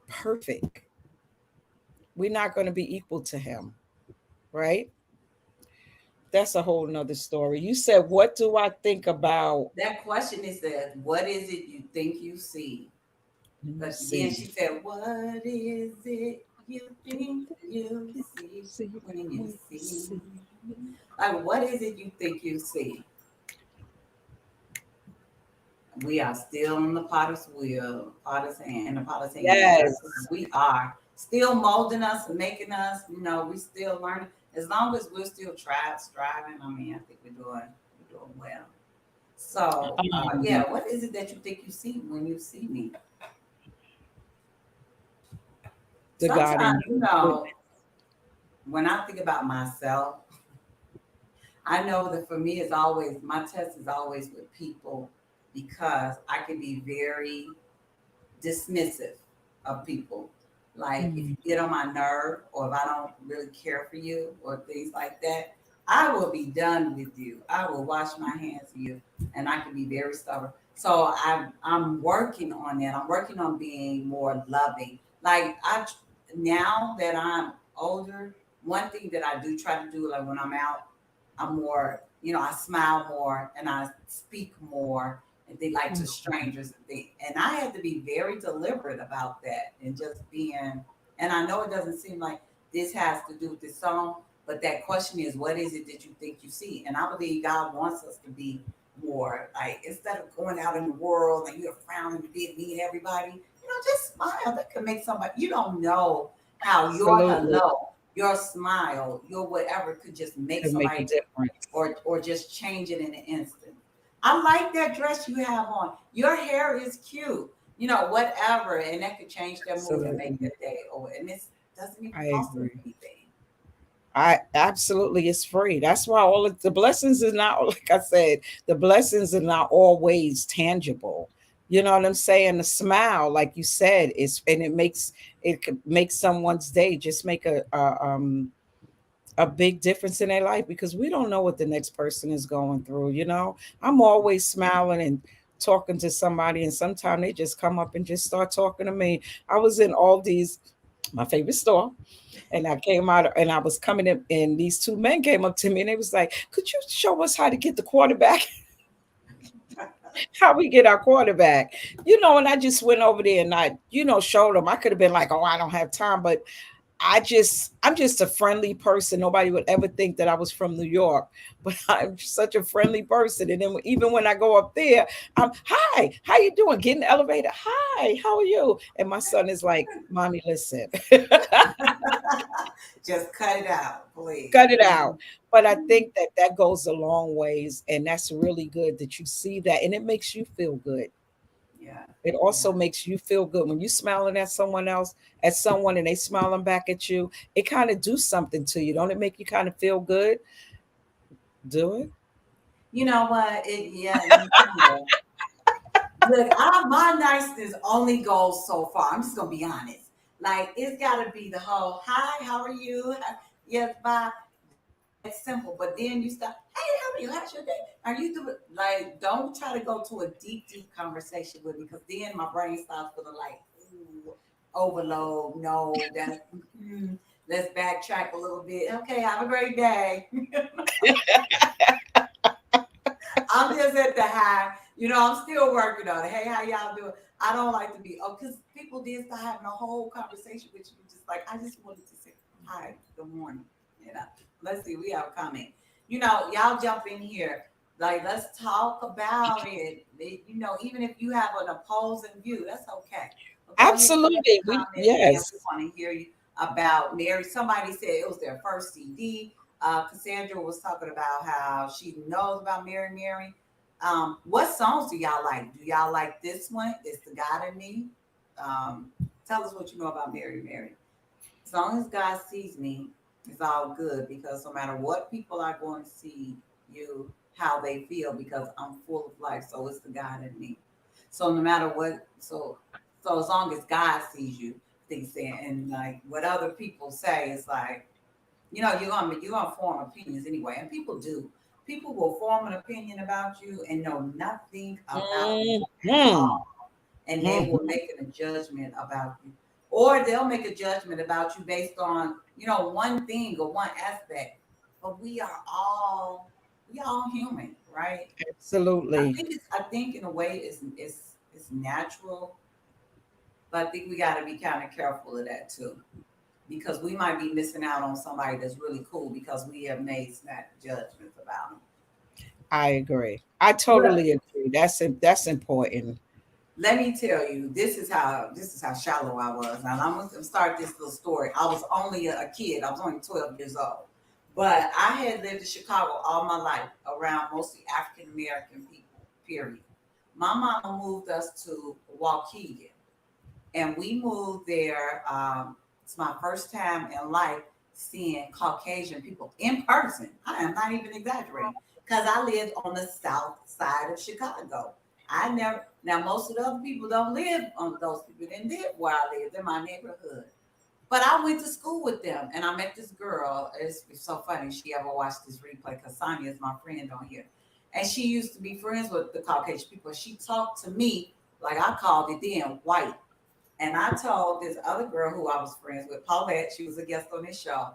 perfect. We're not going to be equal to him, right? That's a whole nother story. You said, what do I think about? That question is that what is it you think you see? Let me But then see. she said, what is it you think you see See, when you let me see? see. Like, what is it you think you see? We are still on the potter's wheel, potter's hand, and the potter's hand. Yes. Yes, we are still molding us and making us. We still learning. As long as we're still striving. I mean, I think we're doing well. So, Um, yeah, what is it that you think you see when you see me? the God in Sometimes, you. when I think about myself, I know that for me, it's always my test is always with people because I can be very dismissive of people. Like if you Mm, get on my nerve or if I don't really care for you or things like that, I will be done with you. I will wash my hands of you and I can be very stubborn. So I'm working on that. I'm working on being more loving. Like now that I'm older, one thing that I do try to do, like when I'm out, I'm more, I smile more and I speak more and they like to mm. strangers and things. And I had to be very deliberate about that and just being. And I know it doesn't seem like this has to do with this song, but that question is, what is it that you think you see? And I believe God wants us to be more like instead of going out in the world and you're frowning and being mean to everybody, just smile. That could make somebody. You don't know how your Absolutely. hello, your smile, your whatever could just make Can make a somebody difference. or just change it in an instant. I like that dress you have on. Your hair is cute. Whatever, and that could change their mood and make Absolutely. their day. And this doesn't even I cost them agree. anything. I absolutely it's free. That's why all of the blessings is not like I said, the blessings are not always tangible. You know what I'm saying? The smile, like you said, is and it could make someone's day, just make a big difference in their life because we don't know what the next person is going through. I'm always smiling and talking to somebody, and sometimes they just come up and just start talking to me. I was in Aldi's, my favorite store, and I came out and I was coming in, and these two men came up to me and they was like, "Could you show us how to get the quarterback? How we get our quarterback?" And I just went over there and I showed them. I could have been like, "Oh, I don't have time," but I'm just a friendly person. Nobody would ever think that I was from New York, but I'm such a friendly person. And then even when I go up there, I'm hi, how you doing? Get in the elevator. Hi, how are you? And my son is like, "Mommy, listen." Just cut it out, please. Cut it out. But I think that that goes a long ways, and that's really good that you see that, and it makes you feel good. Yeah, It yeah. also makes you feel good when you smiling at someone else, at someone, and they smiling back at you. It kind of do something to you, don't it? Make you kind of feel good. Do it. You know what? Yeah, you kind of. Look, my niceness only goes so far. I'm just gonna be honest. Like it's gotta be the whole hi, how are you? Yes, bye. It's simple. But then you stop, hey, how are you? How's your day? Are you doing like don't try to go to a deep conversation with me because then my brain starts feeling like ooh, overload. No, that's let's backtrack a little bit. Okay, have a great day. I'm just at the high. I'm still working on it. Hey, how y'all doing? I don't like to be, because people did start having a whole conversation with you. Just like, I just wanted to say, hi, good morning. Let's see, we have a comment. Y'all jump in here. Like, let's talk about it. Even if you have an opposing view, that's okay. But go ahead and leave Absolutely. a comment there. We Yes, want to hear you about Mary. Somebody said it was their first CD. Cassandra was talking about how she knows about Mary Mary. What songs do y'all like? Do y'all like this one? It's the God in Me. Tell us what you know about Mary Mary. As long as God sees me, it's all good because no matter what people are going to see you, how they feel, because I'm full of life. So it's the God in me. So no matter what, so as long as God sees you, they say, and like what other people say is like, you're gonna form opinions anyway, and people do. People will form an opinion about you and know nothing about you at hmm all, and they will make a judgment about you, or they'll make a judgment about you based on one thing or one aspect. But we all human, right? I absolutely. think it's I think in a way it's natural, but I think we got to be kind of careful of that too, because we might be missing out on somebody that's really cool because we have made snap judgments about them. I agree. I Look, totally agree. That's important. let me tell you, this is how shallow I was. Now I'm gonna start this little story. I was only a kid. I was only 12 years old, but I had lived in Chicago all my life around mostly African American people. Period. My mama moved us to Waukegan, and we moved there. It's my first time in life seeing Caucasian people in person. I am not even exaggerating because I lived on the south side of Chicago. I never Now most of the other people don't live on those people didn't live where I lived in my neighborhood. But I went to school with them and I met this girl. It's so funny. She ever watched this replay because Sonia is my friend on here. And she used to be friends with the Caucasian people. She talked to me like I called it then white. And I told this other girl who I was friends with, Paulette, she was a guest on this show.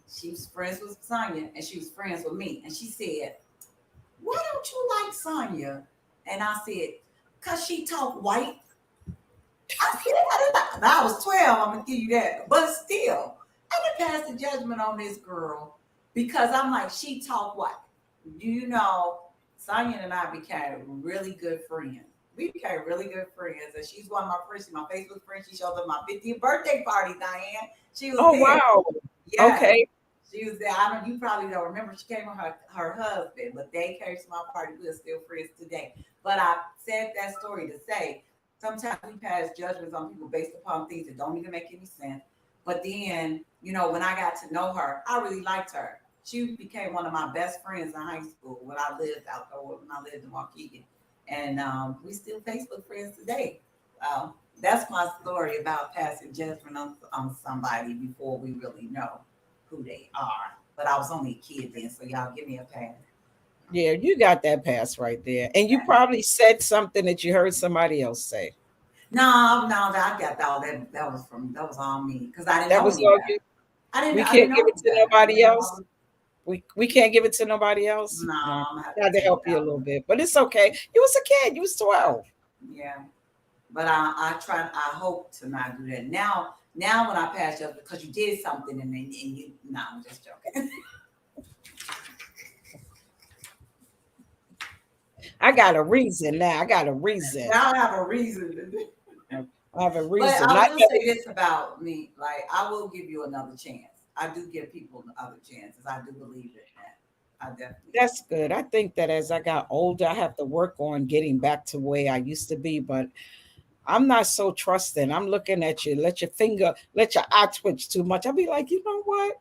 She was friends with Sonia and she was friends with me. And she said, "Why don't you like Sonia?" And I said, "Because she talk white." I said, I was 12, I'm going to give you that. But still, I didn't pass the judgment on this girl because I'm like, she talk white. Sonia and I became really good friends. We became really good friends, and she's one of my friends. She's my Facebook friend. She showed up at my 50th birthday party, Diane. She was Oh there. wow. Yes, Okay. she was there. I know you probably don't remember. She came with her husband, but they came to my party. We're still friends today. But I said that story to say sometimes we pass judgments on people based upon things that don't even make any sense. But then, when I got to know her, I really liked her. She became one of my best friends in high school when I lived out there, when I lived in Waukegan. And we still Facebook friends today. That's my story about passing judgment on somebody before we really know who they are. But I was only a kid then, so y'all give me a pass. Yeah, you got that pass right there. And you Okay. probably said something that you heard somebody else say. No, no, I got all that. That was all me because I didn't That know was any all better. you. I didn't. We I didn't can't know give it any to better. nobody else. We can't give it to nobody else. No, No. I'm gonna have Tried to to take help it you a out. little bit, but it's okay. You was a kid. You was 12. Yeah, but I try. I hope to not do that now. When I pass you because you did something and you. No, I'm just joking. I got a reason now. I got a reason. Now I have a reason to do. I have a But reason. I Not will that say this about me: like I will give you another chance. I do give people other chances. I do believe in that. I definitely do. that's good. I think that as I got older, I have to work on getting back to where I used to be, but I'm not so trusting. I'm looking at you, let your eye twitch too much. I'll be like, you know what?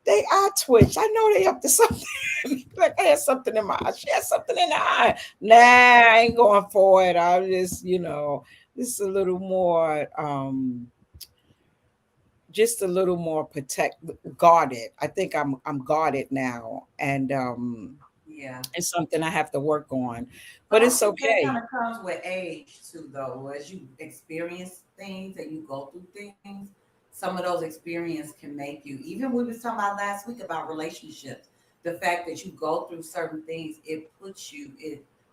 They eye twitch. I know they up to something. Like I had something in my eye. She had something in the eye. Nah, I ain't going for it. I'm this is a little more just a little more protect guarded. I think I'm guarded now. And Yeah. it's something I have to work on. But But I it's think that kind okay. of comes with age too, though. As you experience things and you go through things, some of those experiences can make you. Even we was talking about last week about relationships. The fact that you go through certain things, it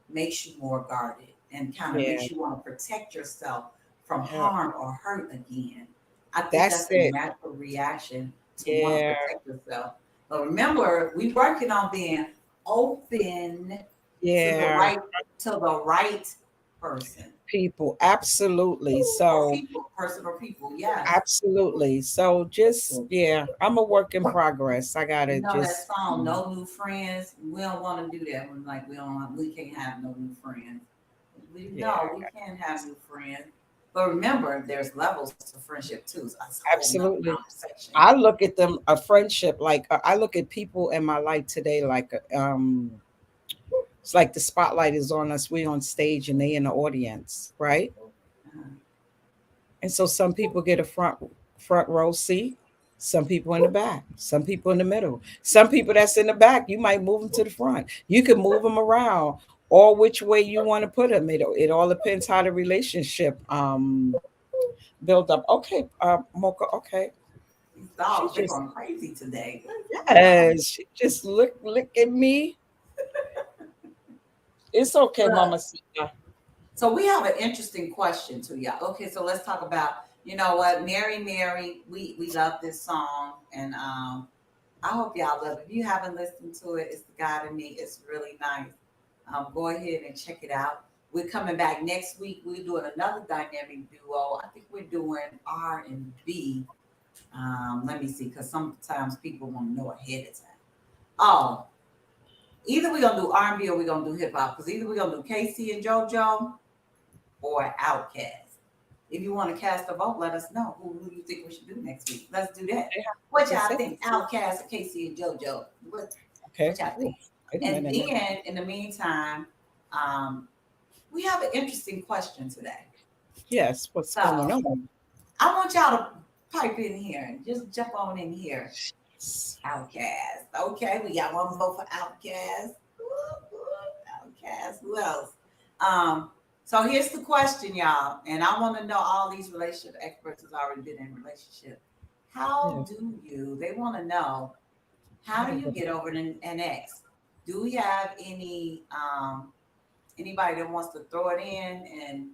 makes you more guarded and kind of Yeah. makes you want to protect yourself from Yeah. harm or hurt again. I think That's that's a it. natural reaction to want to Yeah. protect yourself. But remember, we working on being open Yeah. To the right person. People, absolutely. Or So people, person or people, yes. absolutely. So just yeah, I'm a work in progress. I You gotta know that just song, "No New Friends." We don't want to do that. We're like, we can't have no new friends. yeah, We can't have new friends. But remember, there's levels to friendship too. So that's a whole nother absolutely. conversation. I look at them a friendship like I look at people in my life today like it's like the spotlight is on us. We on stage and they in the audience, right? Uh-huh. And so some people get a front row seat, some people in the back, some people in the middle, some people that's in the back. You might move them to the front. You can move them around, or which way you want to put them. It all depends how the relationship build up. Okay, Mocha. Okay, These she dogs, they're just going crazy today. What's going on? yes, she just look at me. It's okay, Look, Mama Sita. so we have an interesting question to y'all. Okay, so let's talk about, you know what, Mary Mary. We love this song, and I hope y'all love it. If you haven't listened to it, it's the God in Me. It's really nice. Go ahead and check it out. We're coming back next week. We're doing another dynamic duo. I think we're doing R&B. Let me see, because sometimes people want to know ahead of time. Oh, either we're gonna do R&B or we're gonna do hip hop. Because either we're gonna do Casey and JoJo or Outkast. If you want to cast a vote, let us know who you think we should do next week. Let's do that. Yeah, What that's y'all it. think? Outkast or Casey and JoJo? Okay. What y'all Ooh, think? wait a And minute now. then in the meantime, we have an interesting question today. Yes, what's going So on? I want y'all to pipe in here and just jump on in here. Outcast. Okay, we got one vote for Outcast. Outcast. Who else? So here's the question, y'all, and I want to know, all these relationship experts has already been in relationship. How Yeah. do you? They want to know, how do you get over an ex? Do we have anybody that wants to throw it in and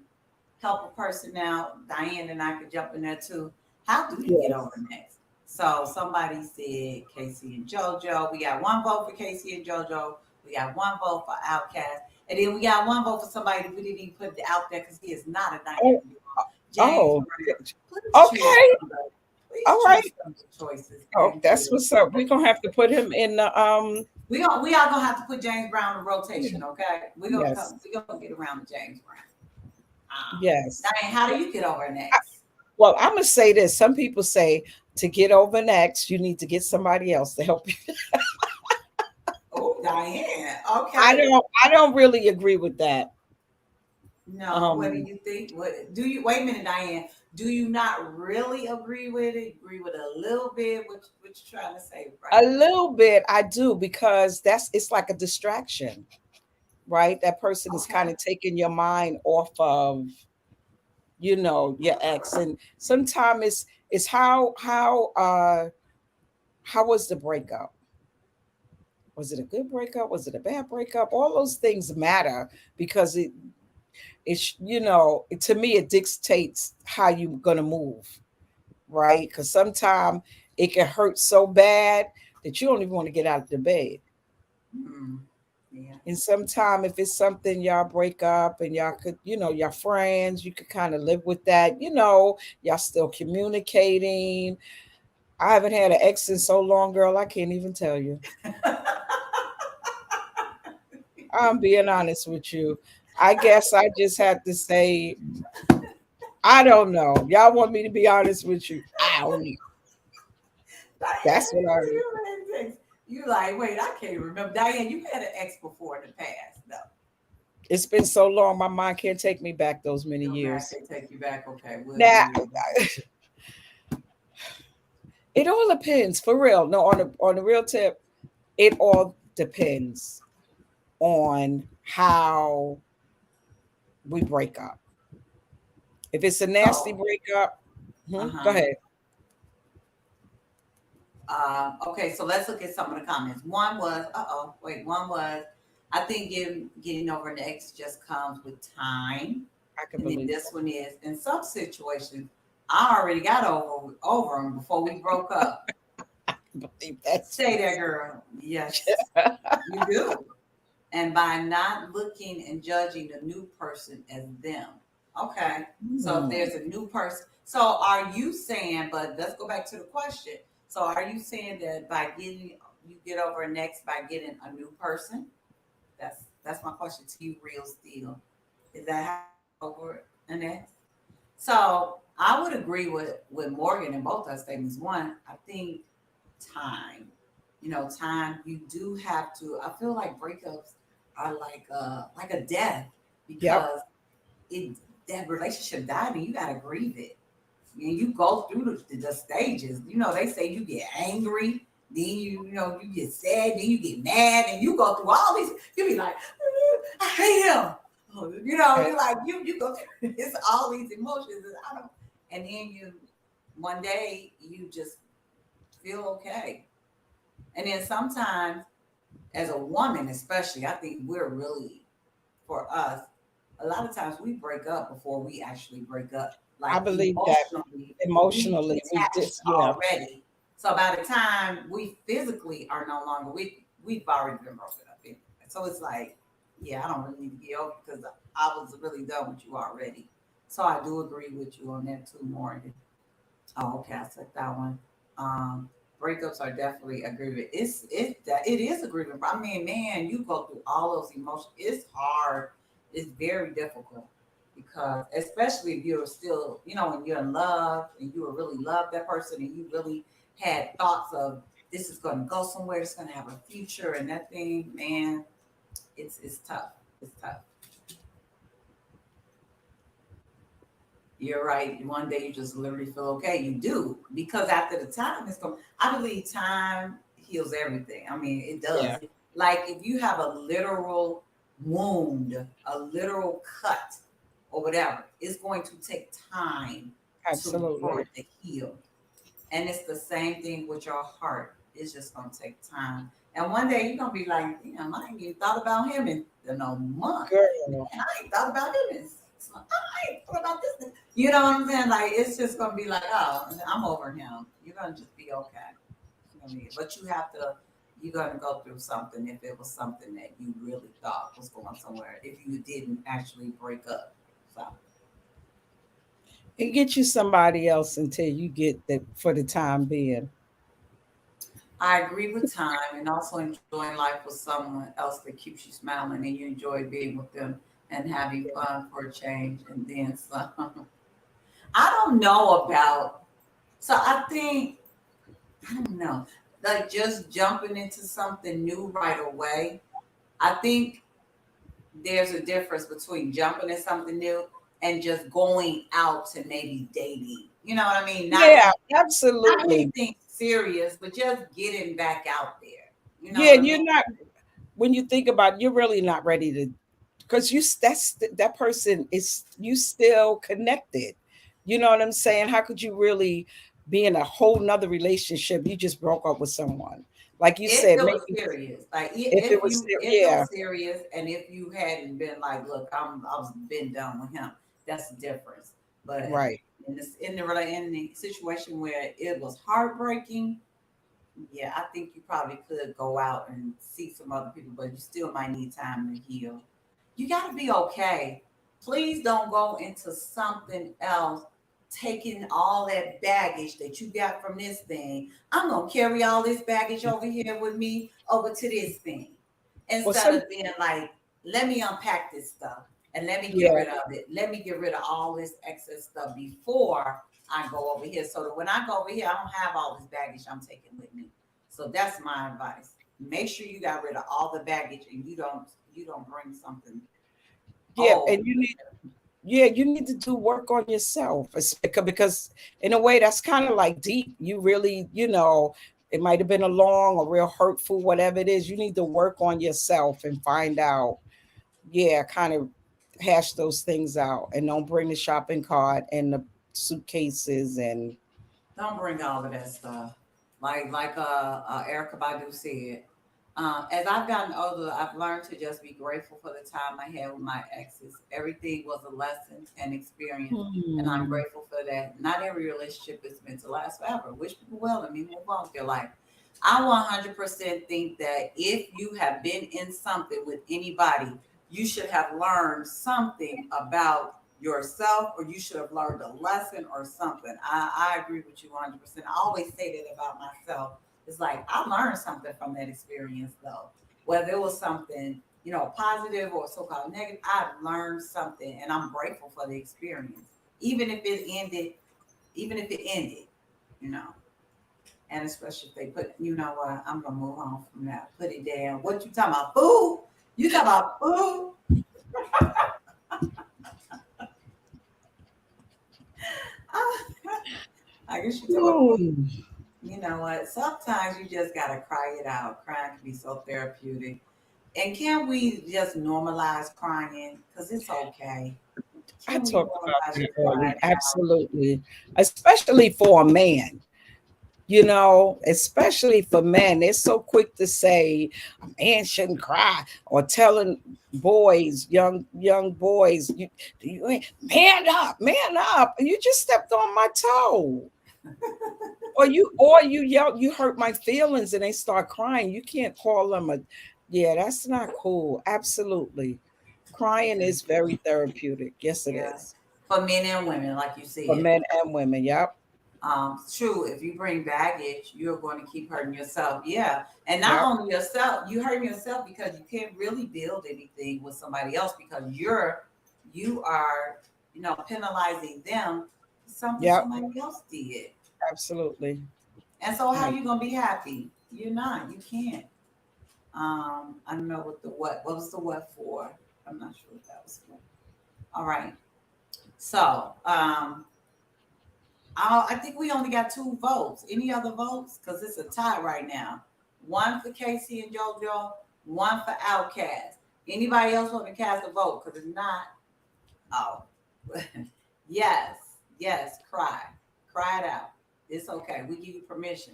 help a person out? Diane and I could jump in there too. How do you get Yes. over next? So somebody said Casey and JoJo. We got one vote for Casey and JoJo. We got one vote for Outkast. And then we got one vote for somebody that we didn't even put out there because he is not a Oh, dynamic duo. James oh, Brown. Please choose okay. somebody. Please All right. choose some choices. Oh, Thank that's you. what's up. We're gonna have to put him in the We are gonna have to put James Brown in rotation, okay? yes, We're gonna get around to James Brown. yes. Diane, how do you get over next? Well, I'm gonna say this. Some people say to get over next, you need to get somebody else to help you. Oh, Diane. Okay. I don't really agree with that. No, what do Um you think? What do you? Wait a minute, Diane. Do you not really agree with it? Agree with it a little bit? What you trying to say right a now? little bit I do because it's like a distraction, right? That person is kind Okay. of taking your mind off of your ex, and sometimes it's how was the breakup? Was it a good breakup? Was it a bad breakup? All those things matter because to me it dictates how you're gonna move, right? Because sometimes it can hurt so bad that you don't even want to get out of the bed. Hmm. Yeah. And sometimes if it's something y'all break up and y'all could, y'all friends, you could kind of live with that, y'all still communicating. I haven't had an ex in so long, girl, I can't even tell you. I'm being honest with you. I guess I just had to say, I don't know. Y'all want me to be honest with you? I don't know. That's what I mean. You like, wait, I can't remember. Diane, you had an ex before in the past, though. It's been so long, my mind can't take me back those many Your man years. can take you back. Okay, we'll Now, do. it all depends, for real. No, on the real tip, it all depends on how we break up. If it's a nasty So, breakup, go uh-huh. ahead. Okay, so let's look at some of the comments. One was, I think getting over an ex just comes with time. I can And then believe this one is, in some situations, I already got over him before we broke up. that. Believe that Say too. that, girl. Yes, you do. and by not looking and judging the new person as them. Okay. So if Hmm. there's a new person, so are you saying, but let's go back to the question. So are you saying that by getting you get over an ex by getting a new person? That's my question to you, real steel. Is that how you get over an ex? So I would agree with Morgan in both our statements. One, I think time. Time you do have to. I feel like breakups are like a death Yep. because it that relationship died and you gotta grieve it. And you go through the stages. They say you get angry, then you get sad, then you get mad, and you go through all these. You be like, I hate him. You're like you go through it's all these emotions, and I don't. And then one day you just feel okay, and then sometimes as a woman, especially, I think we're really for us. A lot of times we break up before we actually break up. I Like believe that emotionally, we emotionally we detached just, yeah, already. So by the time we physically are no longer, we've already been broken up. Anyway. So it's like, yeah, I don't really need to get over because I was really done with you already. So I do agree with you on that too, Morgan. Oh, okay, I took that one. Um, Breakups are definitely a grievance. It is a grievance. I mean, man, you go through all those emotions. It's hard. It's very difficult because, especially if you're still, when you're in love and you really love that person and you really had thoughts of this is going to go somewhere. It's going to have a future and that thing, man. It's tough. It's tough. You're right. One day you just literally feel okay. You do because after the time is come, I believe time heals everything. I mean, it does. yeah, Like if you have a literal wound, a literal cut, or whatever, it's going to take time for absolutely. it to heal. And it's the same thing with your heart. It's just gonna take time. And one day you're gonna be like, damn, I ain't even thought about him in a month. Girl, Man, I ain't thought about him in 6 months. I ain't thought about this. You know what I'm saying? Like it's just gonna be like, oh, I'm over him. You're gonna just be okay. But you're gonna go through something if it was something that you really thought was going somewhere. If you didn't actually break up. So and get you somebody else until you get that for the time being. I agree with time and also enjoying life with someone else that keeps you smiling and you enjoy being with them and having fun for a change and then some. I don't know about, so I think, I don't know, like just jumping into something new right away. I think there's a difference between jumping in something new and just going out to maybe dating. You know what I mean? Yeah, Not absolutely. anything serious, but just getting back out there. You know Yeah, what I mean? you're not, when you think about it, you're really not ready to, because that person is, you still connected. You know what I'm saying? How could you really be in a whole nother relationship? You just broke up with someone. Like you If said, it was maybe serious, like if it was if it yeah, was serious, and if you hadn't been like, look, I was been done with him, that's the difference. But right. in the situation where it was heartbreaking, yeah, I think you probably could go out and see some other people, but you still might need time to heal. You got to be okay. Please don't go into something else taking all that baggage that you got from this thing. I'm going to carry all this baggage over here with me over to this thing Well, instead some of being like, let me unpack this stuff and let me get yeah, rid of it. Let me get rid of all this excess stuff before I go over here so that when I go over here, I don't have all this baggage I'm taking with me. So that's my advice. Make sure you got rid of all the baggage and you don't bring something yeah, old. and you need, yeah, you need to do work on yourself. Because in a way that's kind of like deep. You really, it might have been a long or real hurtful, whatever it is. You need to work on yourself and find out, yeah, kind of hash those things out, and don't bring the shopping cart and the suitcases and Don't bring all of that stuff. Erica Badu said, as I've gotten older, I've learned to just be grateful for the time I had with my exes. Everything was a lesson and experience, and I'm hmm, grateful for that. Not every relationship is meant to last forever. Wish people well and move on with your life. I 100% think that if you have been in something with anybody, you should have learned something about yourself, or you should have learned a lesson or something. I agree with you 100%. I always say that about myself. It's like I learned something from that experience, though. Whether it was something, positive or so called negative, I've learned something and I'm grateful for the experience. Even if it ended, even if it ended, you know. And especially if they put, I'm gonna move on from that. Put it down. What you talking about? Food? You talking about food? I guess you talking about food. Ooh, You know what? Sometimes you just gotta cry it out. Crying can be so therapeutic. And can we just normalize crying? Because it's okay. I Can we talked about normalize that crying early. out? Absolutely. Especially for a man. Especially for men, they're so quick to say a man shouldn't cry, or telling boys, young boys, you ain't man up. You just stepped on my toe. Or you yell, you hurt my feelings, and they start crying. You can't call them a, yeah, that's not cool. Absolutely. Crying is very therapeutic. Yes, it Yeah. is. For men and women, like you For said. men and women. Yep. True, if you bring baggage, you're going to keep hurting yourself. Yeah. And not Yep. only yourself, you hurting yourself because you can't really build anything with somebody else because you are, penalizing them for something Yep. somebody else did. Absolutely. And so how Right. you gonna be happy? You're not, you can't. I don't know what was the what for? I'm not sure what that was for. All right. So I think we only got 2 votes. Any other votes? Because it's a tie right now. One for Casey and JoJo, one for Outcast. Anybody else want to cast a vote? Because if not, oh, yes, yes, cry it out. It's okay. We give you permission.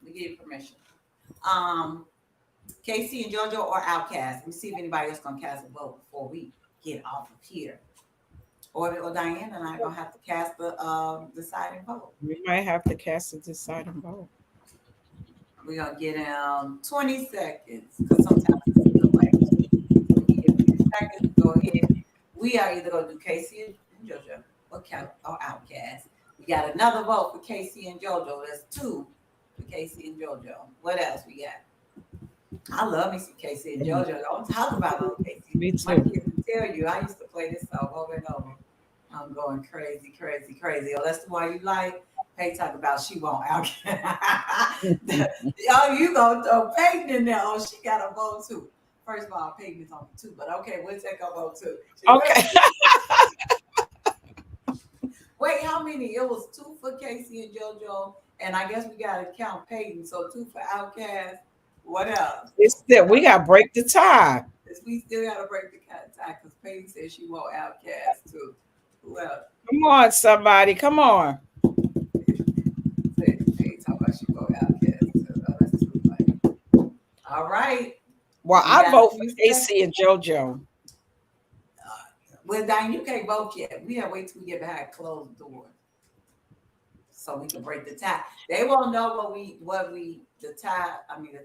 We give you permission. Um, Casey and JoJo or Outcast. Let me see if anybody else gonna cast a vote before we get off of here. Or Diane and I are gonna have to cast the deciding vote. We might have to cast a deciding vote. We're gonna get 20 seconds because sometimes it's a delay. So we give a few seconds. Go ahead. We are either gonna do Casey and JoJo or Outcast. We got another vote for Casey and JoJo. That's 2 for Casey and JoJo. What else we got? I love me some Casey and JoJo. Don't talk about old Casey. Me My too. kids will tell you I used to play this song over and over. I'm going crazy, crazy, crazy. Oh, that's the one you like. Hey, talk about she won't out. Oh, you gonna throw Peyton in there? Oh, she got a vote too. First of all, Peyton is on 2, but okay, we'll take a vote too. Okay. Wait, how many? It was 2 for Casey and JoJo, and I guess we gotta count Peyton. So 2 for Outcast. What else? It's still, we gotta break the tie. We still gotta break the tie because Peyton said she won't Outcast too. Who else? Come on, somebody. Come on. Hey, talk about she won't Outcast too. Oh, that's too funny. All right. Well, We I got vote a for few Casey and JoJo. Well, Diane, you can't vote yet. We have to wait till we get behind closed doors so we can break the tie. They won't know the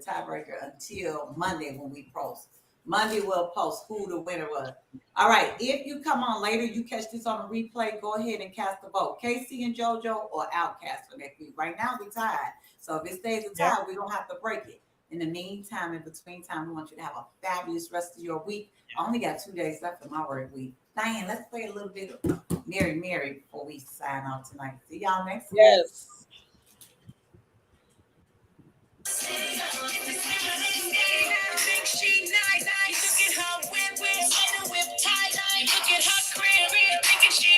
tiebreaker until Monday when we post. Monday we'll post who the winner was. All right. If you come on later, you catch this on a replay, go ahead and cast the vote. Casey and JoJo or Outcast for next week. Right now we tied. So if it stays a tie, Yep. we don't have to break it. In the meantime, in between time, we want you to have a fabulous rest of your week. I only got 2 days left of my work week. Diane, let's play a little bit of Mary Mary before we sign off tonight. See y'all next week. Yes.